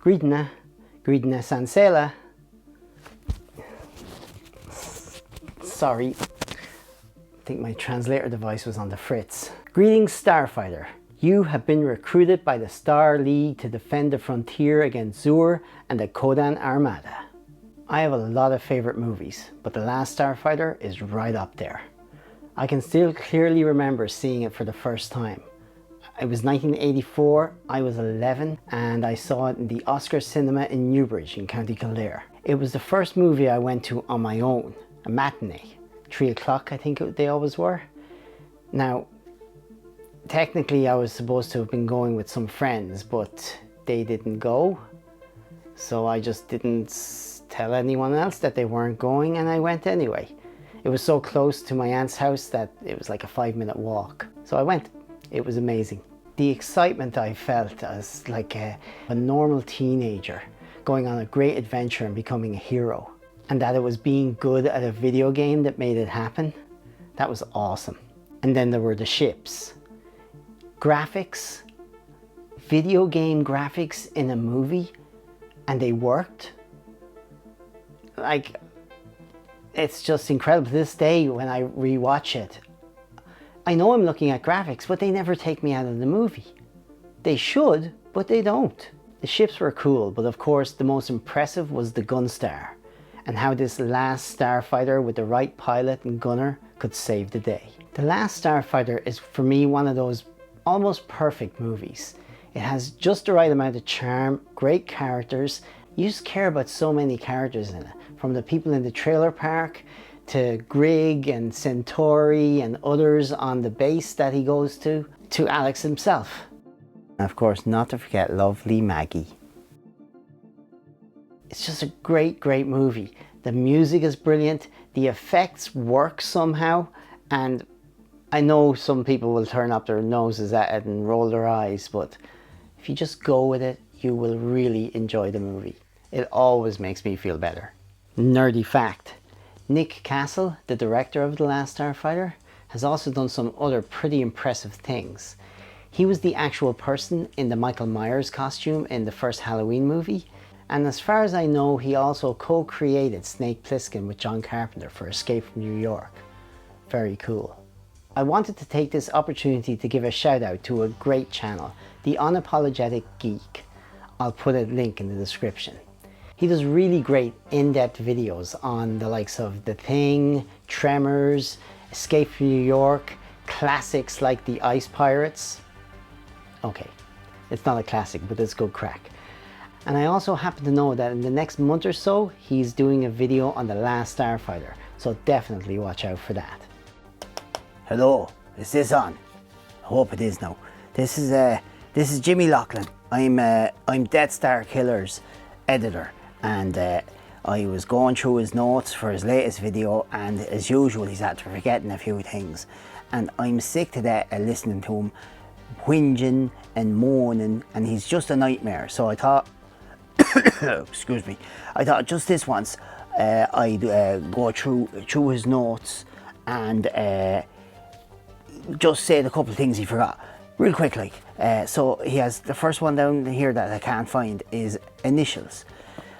Greetna Sansela. Sorry, I think my translator device was on the fritz. Greetings Starfighter. You have been recruited by the Star League to defend the frontier against Zur and the Kodan Armada. I have a lot of favorite movies, but The Last Starfighter is right up there. I can still clearly remember seeing it for the first time. It was 1984, I was 11, and I saw it in the Oscar Cinema in Newbridge in County Kildare. It was the first movie I went to on my own, a matinee. 3 o'clock I think they always were. Now, technically I was supposed to have been going with some friends, but they didn't go. So I just didn't tell anyone else that they weren't going, and I went anyway. It was so close to my aunt's house that it was like a 5-minute walk. So I went. It was amazing. The excitement I felt as like a normal teenager going on a great adventure and becoming a hero. And that it was being good at a video game that made it happen. That was awesome. And then there were the ships. Graphics, video game graphics in a movie, and they worked. Like, it's just incredible. To this day, when I rewatch it, I know I'm looking at graphics, but they never take me out of the movie. They should, but they don't. The ships were cool, but of course the most impressive was the Gunstar, and how this Last Starfighter with the right pilot and gunner could save the day. The Last Starfighter is for me one of those almost perfect movies. It has just the right amount of charm, great characters. You just care about so many characters in it, from the people in the trailer park to Grig and Centauri and others on the base that he goes to Alex himself. And of course, not to forget lovely Maggie. It's just a great, great movie. The music is brilliant, the effects work somehow, and I know some people will turn up their noses at it and roll their eyes, but if you just go with it, you will really enjoy the movie. It always makes me feel better. Nerdy fact. Nick Castle, the director of The Last Starfighter, has also done some other pretty impressive things. He was the actual person in the Michael Myers costume in the first Halloween movie, and as far as I know, he also co-created Snake Plissken with John Carpenter for Escape from New York. Very cool. I wanted to take this opportunity to give a shout out to a great channel, the Unapologetic Geek. I'll put a link in the description. He does really great in-depth videos on the likes of The Thing, Tremors, Escape from New York, classics like The Ice Pirates. Okay, it's not a classic, but it's good crack. And I also happen to know that in the next month or so, he's doing a video on The Last Starfighter, so definitely watch out for that. Hello, is this on? I hope it is now. This is Jimmy Loughlin. I'm Death Star Killer's editor, and I was going through his notes for his latest video, and as usual he's after forgetting a few things, and I'm sick to death of listening to him whinging and moaning, and he's just a nightmare. So I thought excuse me, I thought just this once I'd go through his notes and just say the couple of things he forgot real quick, like. So he has the first one down here that I can't find is initials.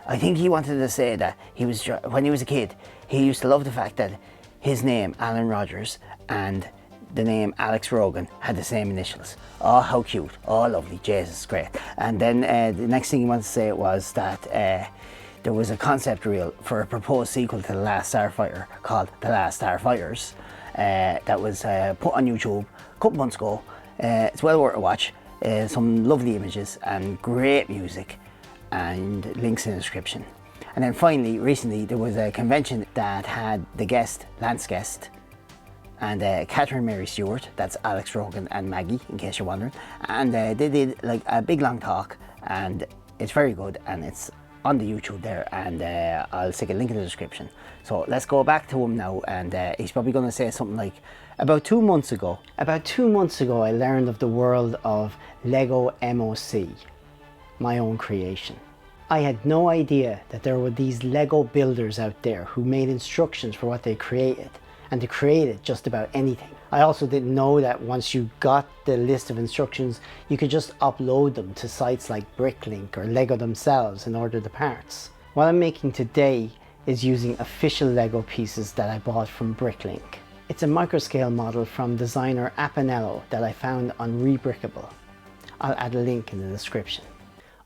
I think he wanted to say that when he was a kid, he used to love the fact that his name, Alan Rogers, and the name Alex Rogan had the same initials. Oh, how cute. Oh, lovely. Jesus, great. And then the next thing he wanted to say was that there was a concept reel for a proposed sequel to The Last Starfighter called The Last Starfighters that was put on YouTube a couple months ago. It's well worth a watch. Some lovely images and great music, and links in the description. And then finally, recently there was a convention that had the guest, Lance Guest, and Catherine Mary Stewart, that's Alex Rogan and Maggie, in case you're wondering. And they did like a big long talk, and it's very good, and it's on the YouTube there, and I'll stick a link in the description. So let's go back to him now, and he's probably going to say something like, about 2 months ago I learned of the world of Lego Moc, my own creation. I had no idea that there were these Lego builders out there who made instructions for what they created, and to create it just about anything. I also didn't know that once you got the list of instructions, you could just upload them to sites like Bricklink or Lego themselves and order the parts. What I'm making today is using official Lego pieces that I bought from Bricklink. It's a microscale model from designer Iconico that I found on Rebrickable. I'll add a link in the description.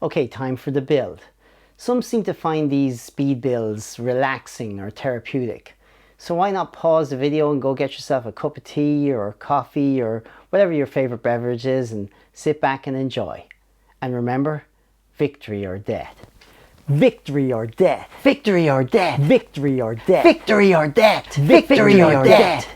Okay, time for the build. Some seem to find these speed builds relaxing or therapeutic. So why not pause the video and go get yourself a cup of tea or coffee or whatever your favorite beverage is and sit back and enjoy. And remember, victory or death. Victory or death. Victory or death. Victory or death. Victory or death. Victory or death.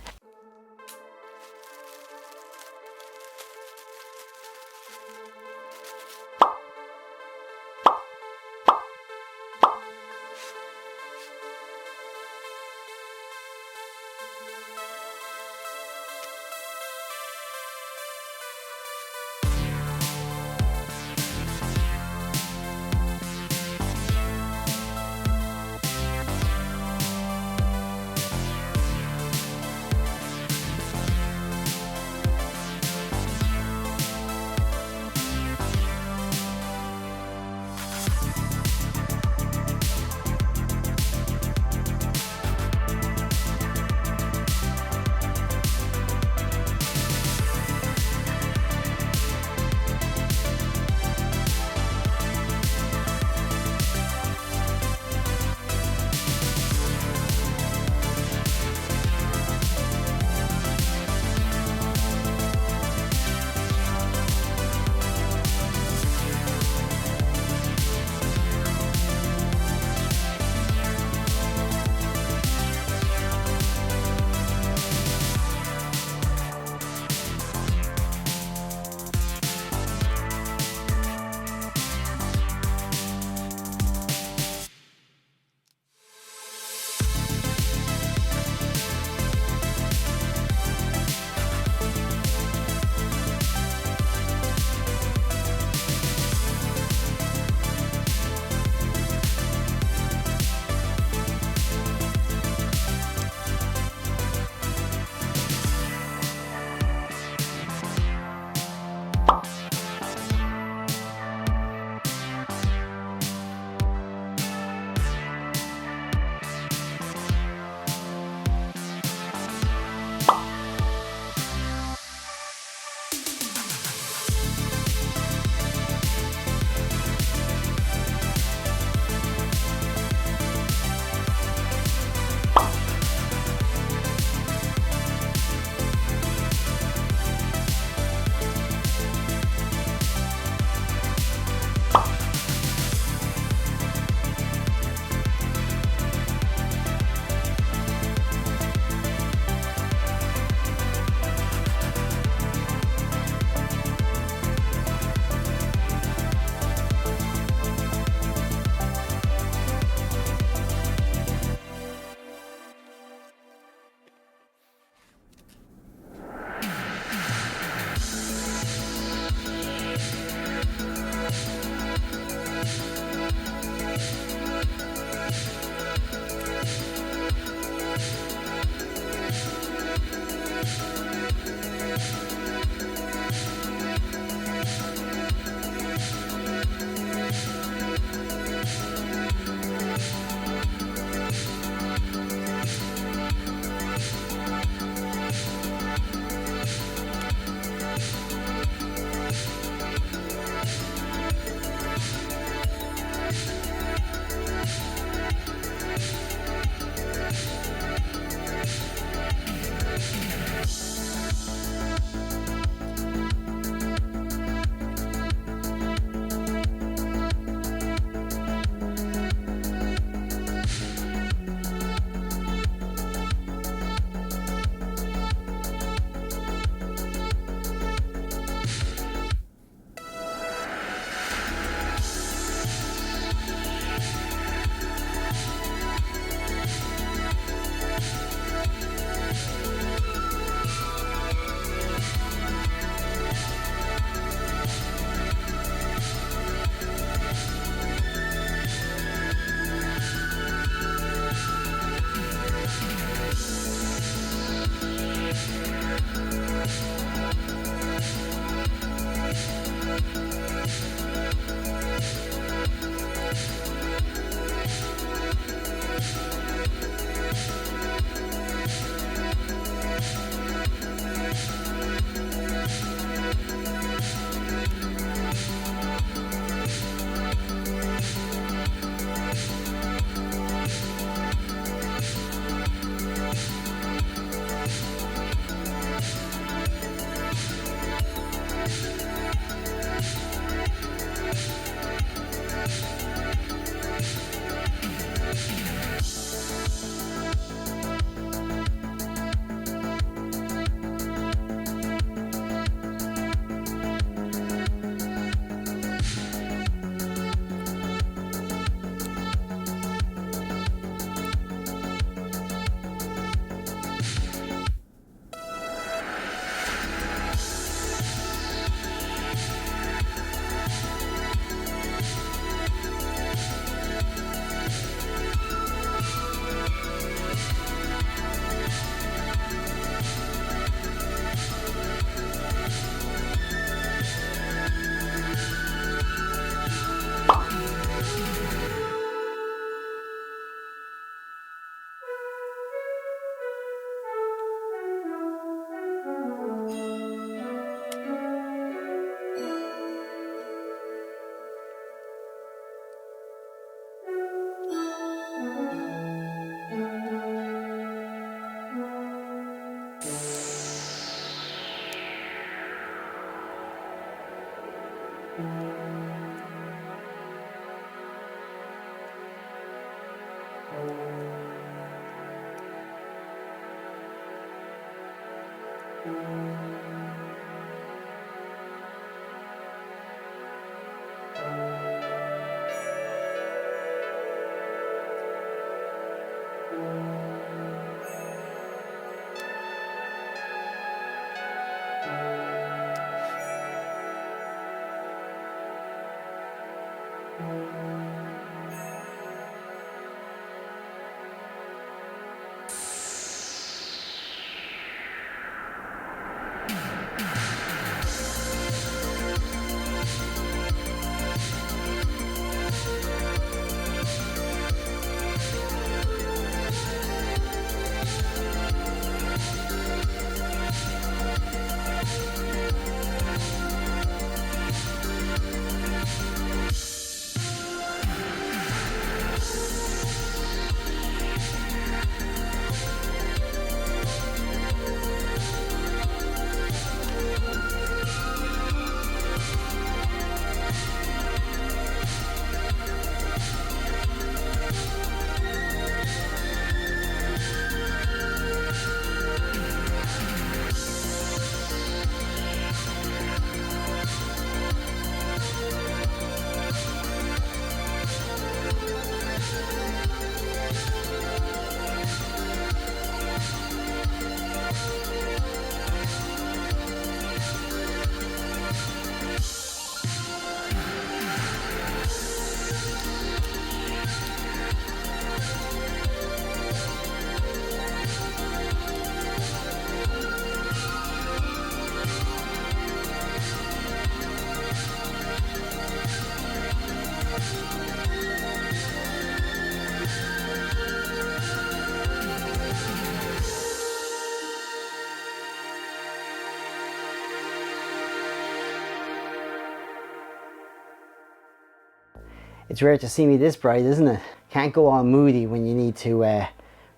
It's rare to see me this bright, isn't it? Can't go all moody when you need to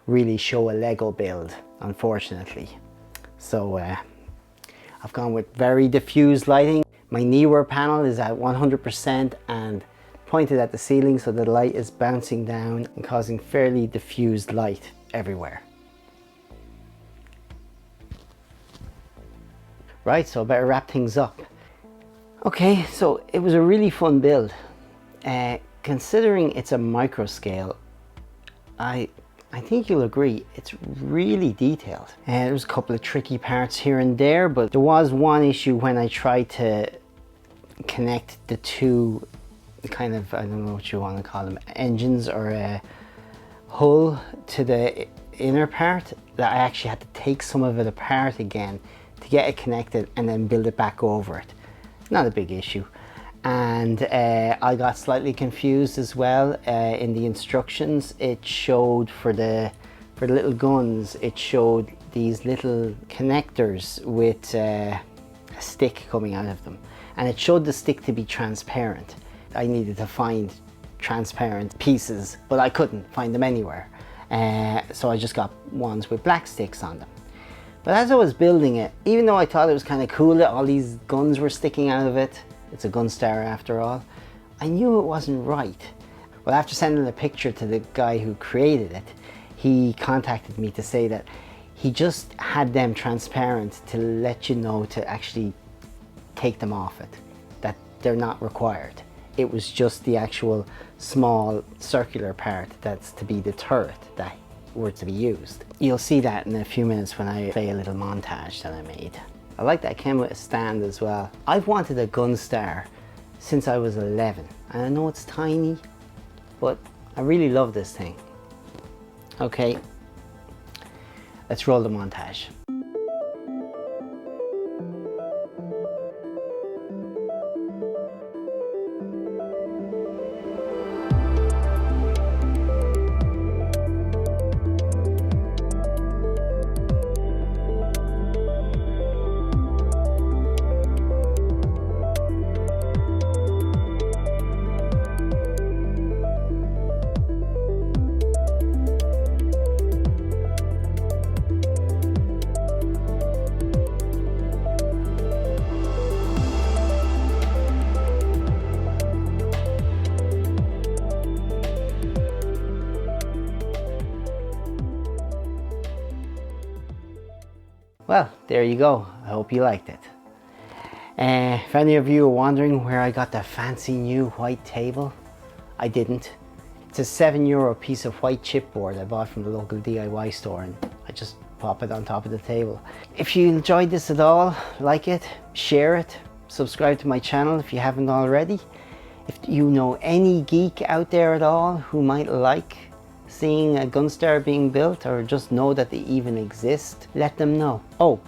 really show a Lego build, unfortunately. So I've gone with very diffused lighting. My newer panel is at 100% and pointed at the ceiling, so the light is bouncing down and causing fairly diffused light everywhere. Right, so I better wrap things up. Okay, so it was a really fun build. Considering it's a microscale, I think you'll agree it's really detailed. There was a couple of tricky parts here and there, but there was one issue when I tried to connect the two kind of, I don't know what you want to call them, engines or a hull to the inner part, that I actually had to take some of it apart again to get it connected and then build it back over it. Not a big issue. And I got slightly confused as well. In the instructions it showed for the little guns, it showed these little connectors with a stick coming out of them, and it showed the stick to be transparent. I needed to find transparent pieces, but I couldn't find them anywhere, so I just got ones with black sticks on them. But as I was building it, even though I thought it was kind of cool that all these guns were sticking out of it, it's a Gunstar after all, I knew it wasn't right. Well, after sending a picture to the guy who created it, he contacted me to say that he just had them transparent to let you know to actually take them off it, that they're not required. It was just the actual small circular part that's to be the turret that were to be used. You'll see that in a few minutes when I play a little montage that I made. I like that it came with a stand as well. I've wanted a Gunstar since I was 11, and I know it's tiny, but I really love this thing. Okay, let's roll the montage. well, there you go. I hope you liked it. If any of you are wondering where I got the fancy new white table, I didn't. It's a €7 piece of white chipboard I bought from the local DIY store, and I just pop it on top of the table. If you enjoyed this at all, like it, share it, subscribe to my channel if you haven't already. If you know any geek out there at all who might like seeing a Gunstar being built, or just know that they even exist, let them know. Oh,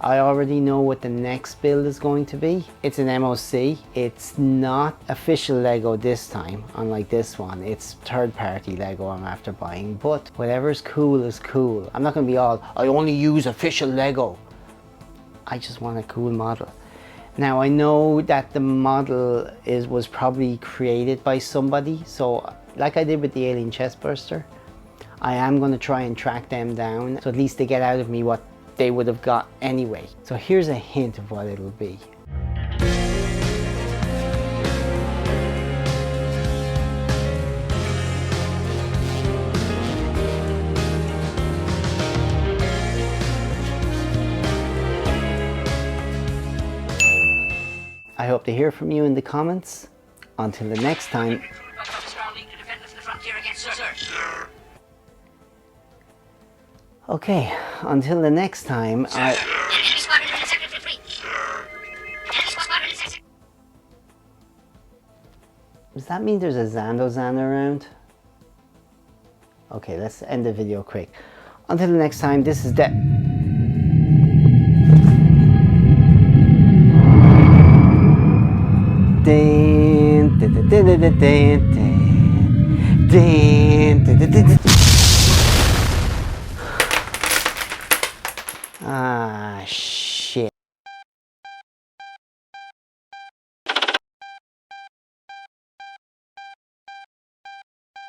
I already know what the next build is going to be. It's an MOC. It's not official Lego this time, unlike this one. It's third-party Lego I'm after buying, but whatever's cool is cool. I'm not going to be all, I only use official Lego. I just want a cool model. Now, I know that the model was probably created by somebody, so like I did with the alien chestburster, I am going to try and track them down, so at least they get out of me what they would have got anyway. So here's a hint of what it'll be. I hope to hear from you in the comments. Until the next time. Okay, until the next time, does that mean there's a Zandozan around? Okay, let's end the video quick. Until the next time, this is the